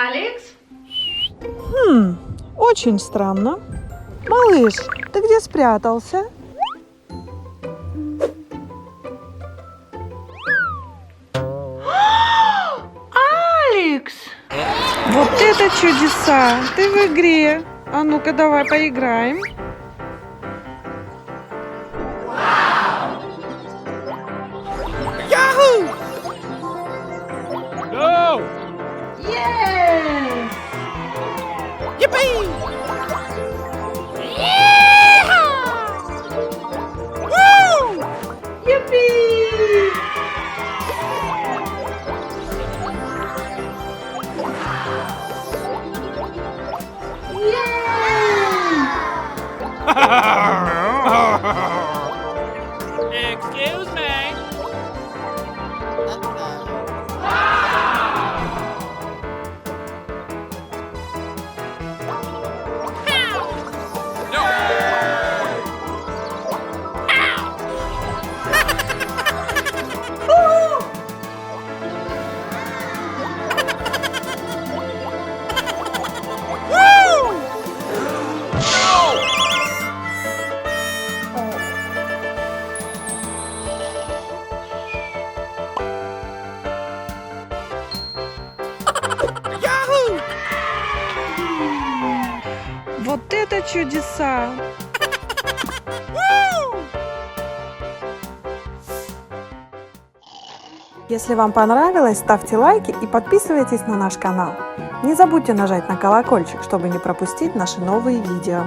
Алекс? Очень странно. Малыш, ты где спрятался? Алекс! Вот это чудеса! Ты в игре. А ну-ка, давай поиграем. Yes! Yippee! Excuse me. Вот это чудеса! Если вам понравилось, ставьте лайки и подписывайтесь на наш канал. Не забудьте нажать на колокольчик, чтобы не пропустить наши новые видео.